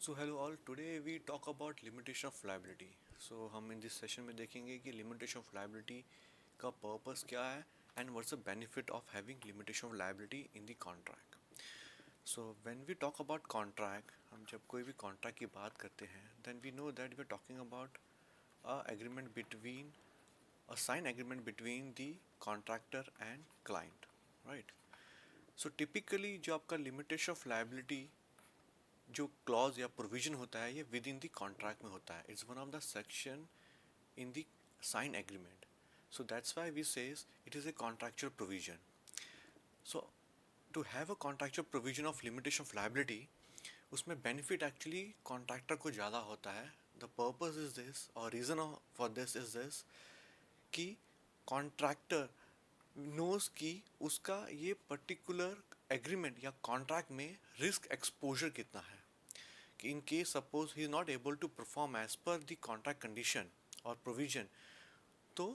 So hello all, today we talk about limitation of liability. So हम in this session में देखेंगे कि limitation of liability का purpose क्या है and what's the benefit of having limitation of liability in the contract. So when we talk about contract, हम जब कोई भी कॉन्ट्रैक्ट की बात करते हैं then we know that we are talking about a agreement between a sign agreement between the contractor and client, right. So typically जो आपका लिमिटेशन ऑफ लायबिलिटी जो क्लॉज या प्रोविजन होता है ये विद इन द कॉन्ट्रैक्ट में होता है। It's one of the section in the sign agreement. So that's why we says it is a contractual provision. So to have a contractual provision of limitation of liability, उसमें benefit actually contractor को ज़्यादा होता है। The purpose is this और reason for this is this कि contractor knows कि उसका ये पर्टिकुलर एग्रीमेंट या कॉन्ट्रैक्ट में रिस्क एक्सपोजर कितना है, कि in case suppose he is not able to perform as per the contract condition or provision, तो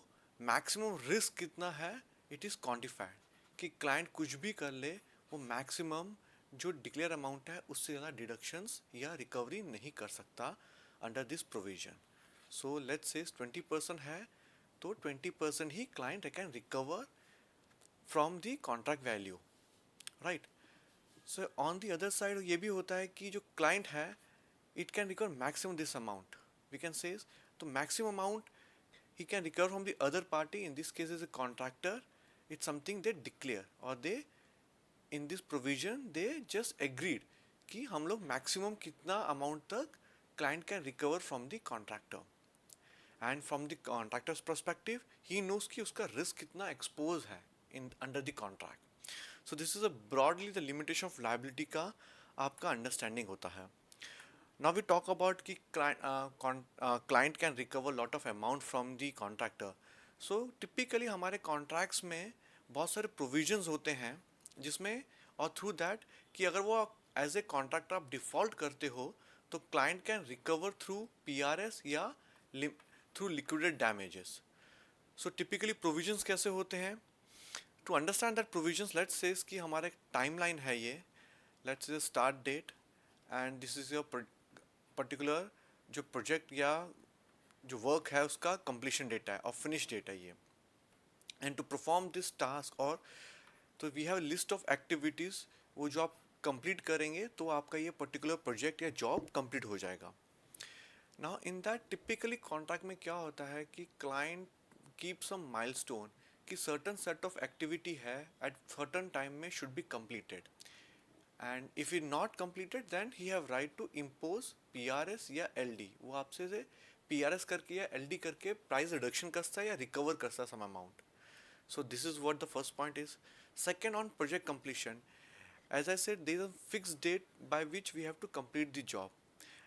मैक्सिमम रिस्क कितना है इट इज़ क्वान्टिफाइड, कि क्लाइंट कुछ भी कर ले वो मैक्सिमम जो डिक्लेयर अमाउंट है उससे ज़्यादा डिडक्शंस या रिकवरी नहीं कर सकता under this provision. So let's say 20% है तो 20% ही client can recover from the contract value, right. So on the other side ये भी होता है कि जो क्लाइंट है it can recover maximum this amount, we can say तो maximum amount he can recover from the other party, in this case is a contractor. It's something they declare or they in this provision they just agreed कि हम लोग maximum कितना amount तक client can recover from the contractor, and from the contractor's perspective he knows कि उसका risk कितना expose है in under the contract. So this is a broadly the limitation of liability का आपका understanding होता है. Now we talk about कि client can recover lot of amount from the contractor. So typically हमारे contracts में बहुत सारे provisions होते हैं जिसमें और through that कि अगर वो as a contractor आप default करते हो तो client can recover through PRS या through liquidated damages. So typically provisions कैसे होते हैं? To understand that provisions, let's say कि हमारा एक timeline है ये, let's say start date and this is your particular जो प्रोजेक्ट या जो वर्क है उसका कंप्लीशन डेट है और फिनिश डेट है ये, and to perform this task और तो we have list of activities, वो जो आप कंप्लीट करेंगे तो आपका ये पर्टिकुलर प्रोजेक्ट या जॉब कंप्लीट हो जाएगा. Now in that typically contract में क्या होता है कि क्लाइंट कीप सम माइलस्टोन कि सर्टन सेट ऑफ एक्टिविटी है एट सर्टन टाइम में should be completed, and if you not completed then he have right to impose PRS या LD. वो आपसे से PRS करके या LD करके प्राइस रिडक्शन करता है या रिकवर करता है some amount. So this is what the first point is. Second, on project completion, as I said there is a fix date by which we have to complete the job,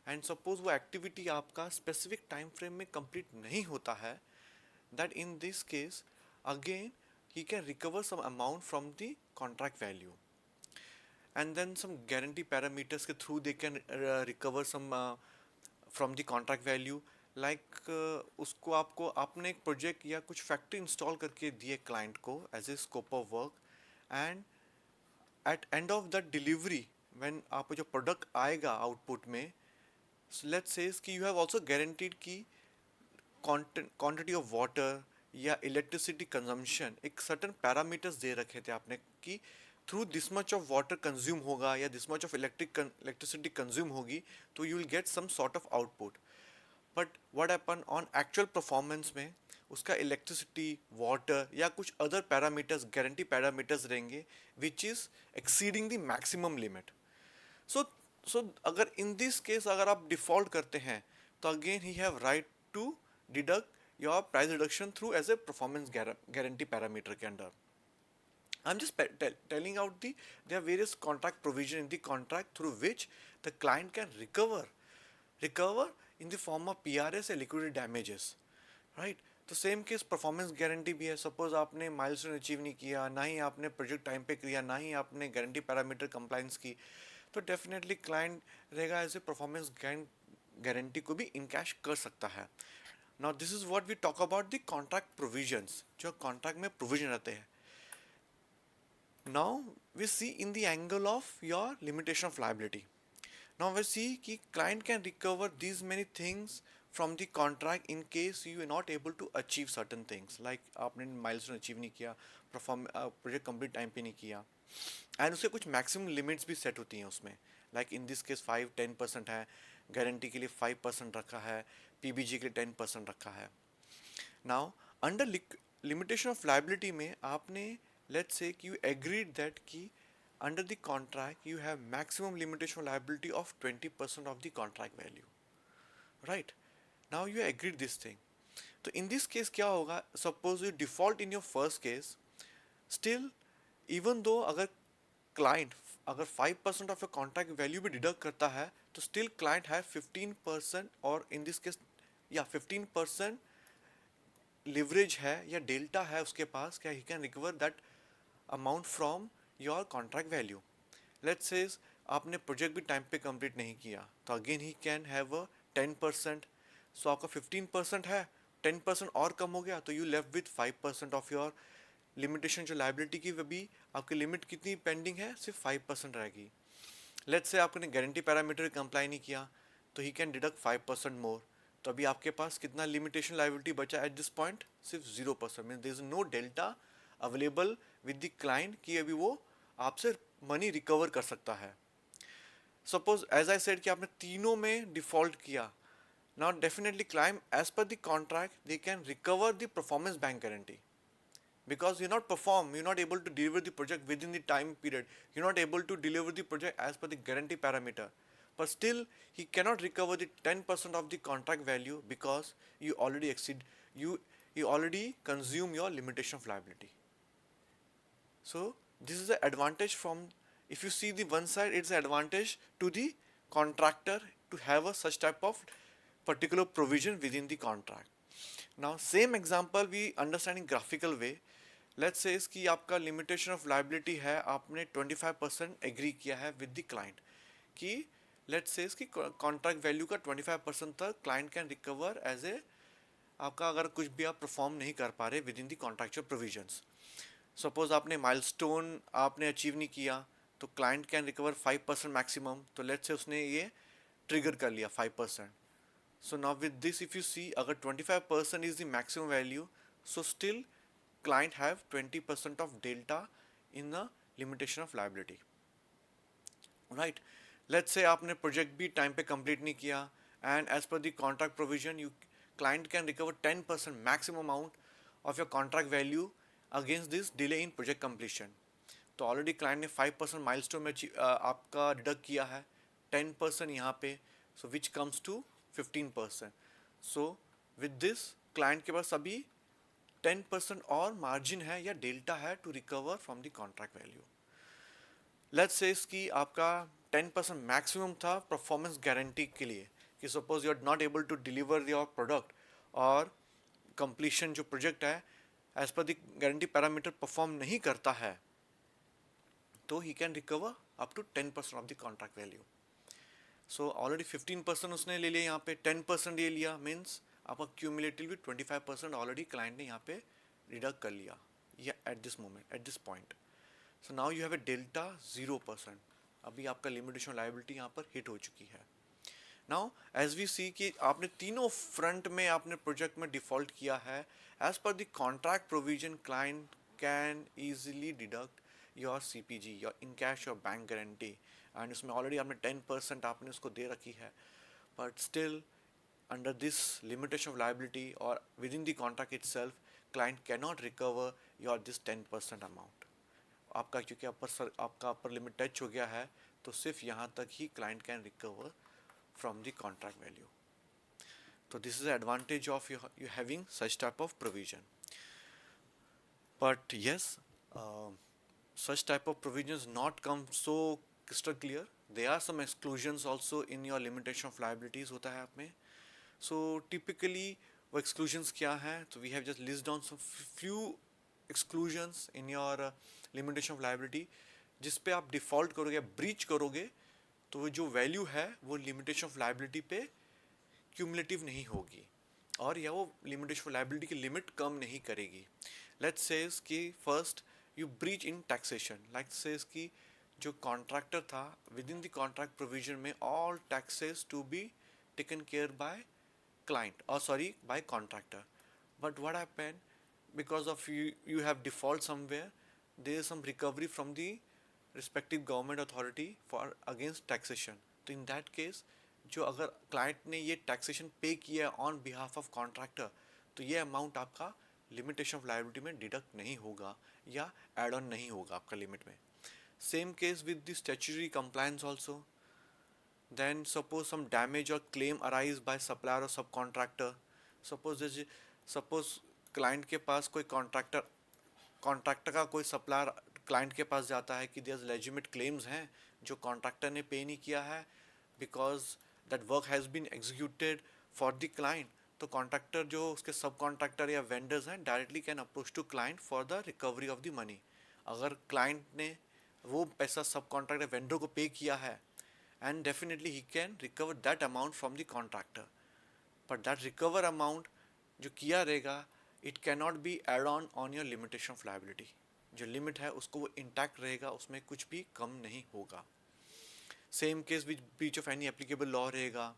and suppose वो activity आपका specific time frame में complete नहीं होता है, that in this case again he can recover some amount from the contract value, and then some guarantee parameters के through they can recover some from the contract value, like उसको आपको आपने एक project या कुछ फैक्ट्री इंस्टॉल करके दिए client को as a scope of work, and at end of the delivery when आपको जो प्रोडक्ट आएगा आउटपुट में, लेट्स से कि यू हैव आल्सो गारंटीड कि क्वांटिटी ऑफ वाटर या इलेक्ट्रिसिटी कंजम्पशन एक सर्टन पैरामीटर्स दे रखे थे आपने कि through this much of water consume होगा या this much of electricity consume होगी तो you will get some sort of output. But what happen on actual performance में उसका इलेक्ट्रिसिटी वाटर या कुछ अदर पैरामीटर्स गारंटी पैरामीटर्स रहेंगे which is exceeding the maximum limit. So so अगर in this case अगर आप डिफॉल्ट करते हैं तो again he have right to deduct your price reduction through as a performance guarantee parameter के under. I'm just telling out there are various contract provision in the contract through which the client can recover in the form of PRS या liquidated damages, right. तो same case performance guarantee भी है. Suppose आपने milestone achieve नहीं किया, ना ही आपने project time पे किया, ना ही आपने गारंटी पैरामीटर कंप्लाइंस की, तो डेफिनेटली क्लाइंट रहेगा एज ए परफॉर्मेंस गारंटी को भी इनकैश कर सकता है. Now this is what we talk about the contract provisions, जो कॉन्ट्रैक्ट में प्रोविजन रहते हैं. Now we see in the angle of your limitation of liability. Now we see कि client can recover these many things from the contract in case you are not able to achieve certain things, like आपने milestone achieve नहीं किया, perform project complete time पे नहीं किया, and उसके कुछ maximum limits भी set होती हैं उसमें, like in this case 5-10% है, guarantee के लिए 5% रखा है, PBG के लिए 10% रखा है. Now under limitation of liability में आपने let's say कि you agreed that कि under the contract you have maximum limitation of liability of 20% of the contract value, right? Now you agreed this thing. तो in this case क्या होगा, suppose you default in your first case, still even though अगर client अगर 5% of your contract value भी deduct करता है, तो still client has 15% और in this case या 15% leverage है या delta है उसके पास, क्या he can recover that amount from your contract value. Let's say आपने प्रोजेक्ट भी टाइम पे कंप्लीट नहीं किया, तो again he can have a 10%. सो आपका 15% है, 10% और कम हो गया, तो you left with 5% of your limitation. जो लाइबिलिटी की भी आपकी लिमिट कितनी पेंडिंग है, सिर्फ 5% रहेगी. लेट्स से आपने गारंटी पैरामीटर कंप्लाई नहीं किया, तो ही कैन डिडक्ट 5% मोर. तो अभी आपके पास कितना लिमिटेशन लाइबिलिटी बचा एट दिस पॉइंट, सिर्फ 0%. Mean there is no delta available with the client कि अभी वो आपसे मनी रिकवर कर सकता है. सपोज एज आई सेड कि आपने तीनों में डिफॉल्ट किया, now definitely climb as per the contract they can recover the performance bank guarantee, because you're not perform, you're not able to deliver the project within the time period, you're not able to deliver the project as per the guarantee parameter, but still he cannot recover the 10% of the contract value because you already exceed, you already consume your limitation of liability. So this is the advantage from, if you see the one side, it's an advantage to the contractor to have a such type of particular provision within the contract. Now same example we understand in graphical way. Let's say कि आपका limitation of liability है, आपने 25% agree किया है with the client कि let's say कि contract value का 25% तक client can recover as a, आपका अगर कुछ भी आप perform नहीं कर पा रहे within the contractual provisions. Suppose आपने माइलस्टोन आपने अचीव नहीं किया, तो क्लाइंट कैन रिकवर 5% मैक्सिमम. तो लेट्स से उसने ये ट्रिगर कर लिया 5%. So now with this if you see, अगर 25% is the maximum value, so still client have 20% of delta in the limitation of liability, right? Let's say आपने project भी time पे complete नहीं किया, एंड एज पर the contract provision you client can recover 10% maximum amount of your contract value against this delay in project completion. तो already client ने 5% milestone में आपका डिडक्ट किया है, 10% यहाँ पे, so which comes to 15%. So with this client के पास अभी 10% और मार्जिन है या डेल्टा है to recover from the contract value. Let's say इसकी आपका 10% मैक्सिमम था परफॉर्मेंस गारंटी के लिए, कि suppose you are not able to deliver your product और कंप्लीशन जो प्रोजेक्ट है एज पर द गारंटी पैरामीटर परफॉर्म नहीं करता है, तो he can recover up to 10% of the contract value. So already 15% उसने ले लिया, यहाँ पे 10% ये लिया, मीन्स आपका क्यूमुलेटिवली 25% ऑलरेडी क्लाइंट ने यहाँ पे डिडक्ट कर लिया या at this moment, eight this point. So now you have a delta 0%. अभी आपका लिमिटेशन लायबिलिटी यहाँ पर हिट हो चुकी है. नाउ एज वी सी कि आपने तीनों फ्रंट में आपने प्रोजेक्ट में डिफॉल्ट किया है, एज पर the contract provision client can easily deduct your CPG, your in cash, your bank guarantee, and उसमें ऑलरेडी आपने 10% आपने उसको दे रखी है, but still under this limitation of liability और within the contract itself client can not recover your this 10% amount. आपका क्योंकि आपका अपर लिमिट टच हो गया है, तो सिर्फ यहाँ तक ही client can recover from the contract value. So this is the advantage of you having such type of provision. But yes, such type of provisions not come so crystal clear. There are some exclusions also in your limitation of liabilities होता है आप में. So typically वो exclusions क्या हैं? So we have just listed down some few exclusions in your limitation of liability, जिस पे आप default करोगे, breach करोगे, तो वो जो वैल्यू है वो लिमिटेशन ऑफ लायबिलिटी पे क्यूमुलेटिव नहीं होगी, और या वो लिमिटेशन ऑफ लायबिलिटी की लिमिट कम नहीं करेगी. लेट्स से कि first you breach in taxation, like say कि जो कॉन्ट्रैक्टर था, within the contract provision में all taxes to be taken care by client, or sorry, by contractor. But what happened, because of you have default somewhere, there is some recovery from the respective government authority for against taxation. तो in that case, जो अगर client ने ये taxation पे किया on behalf of contractor, तो ये amount आपका limitation of liability में deduct नहीं होगा या add on नहीं होगा आपका limit में. Same case with the statutory compliance also. Then suppose some damage or claim arise by supplier or subcontractor. Suppose client के पास कोई कॉन्ट्रैक्टर का कोई सप्लायर क्लाइंट के पास जाता है कि देयर लेजिटिमेट क्लेम्स हैं जो कॉन्ट्रैक्टर ने पे नहीं किया है, because that work has been executed for the client. तो कॉन्ट्रैक्टर जो उसके सब कॉन्ट्रैक्टर या वेंडर्स हैं directly can approach to client for the recovery of the money. अगर क्लाइंट ने वो पैसा सब कॉन्ट्रैक्टर वेंडर को पे किया है, and definitely he can recover that amount from the contractor, but that recover amount जो किया रहेगा, it cannot be add on your limitation of liability. जो लिमिट है उसको वो इंटैक्ट रहेगा, उसमें कुछ भी कम नहीं होगा. Same case with breach of any applicable law रहेगा.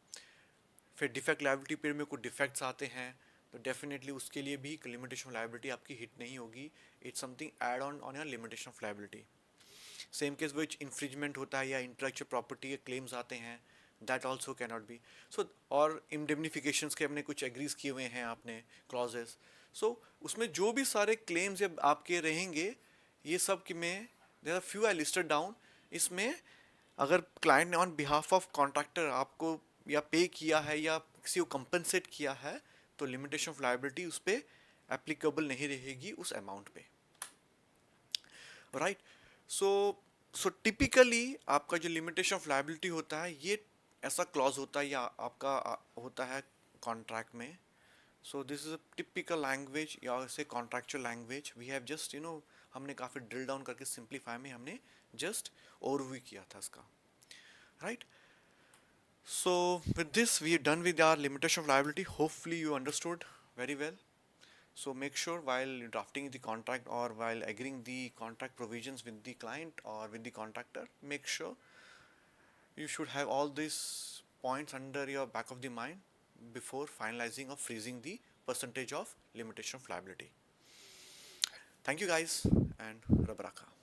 फिर डिफेक्ट लाइबिलिटी पीरियड में कुछ डिफेक्ट्स आते हैं तो डेफिनेटली उसके लिए भी लिमिटेशन ऑफ लाइबिलिटी आपकी हिट नहीं होगी. It's something add on your limitation of liability. Same case which infringement होता है या इंटेलेक्चुअल प्रॉपर्टी के क्लेम्स आते हैं, that also can not be. So और इंडेमनिफिकेशंस के हमने कुछ एग्रीज किए हुए हैं आपने क्लॉजेस. सो उसमें जो भी सारे क्लेम्स जब आपके रहेंगे, ये सब कि में there are few I listed down. इसमें अगर क्लाइंट ने ऑन बिहाफ ऑफ कॉन्ट्रैक्टर आपको या पे किया है या किसी को कंपनसेट किया है, तो लिमिटेशन ऑफ लाइबिलिटी उस पर एप्लीकेबल नहीं रहेगी उस अमाउंट पे. राइट. सो टिपिकली आपका जो लिमिटेशन ऑफ लाइबिलिटी होता है, ये ऐसा क्लॉज होता है या आपका होता है कॉन्ट्रैक्ट में. So this is a typical language या say contractual language. We have just हमने काफ़ी ड्रिल डाउन करके सिंप्लीफाई में हमने जस्ट ओवरव्यू किया था इसका. Right. So with this we done with our limitation of liability. Hopefully you understood very well. So make sure while drafting the contract or while agreeing the contract provisions with the client or with the contractor, make sure you should have all these points under your back of the mind before finalizing or freezing the percentage of limitation of liability. Thank you guys and Rabaraka.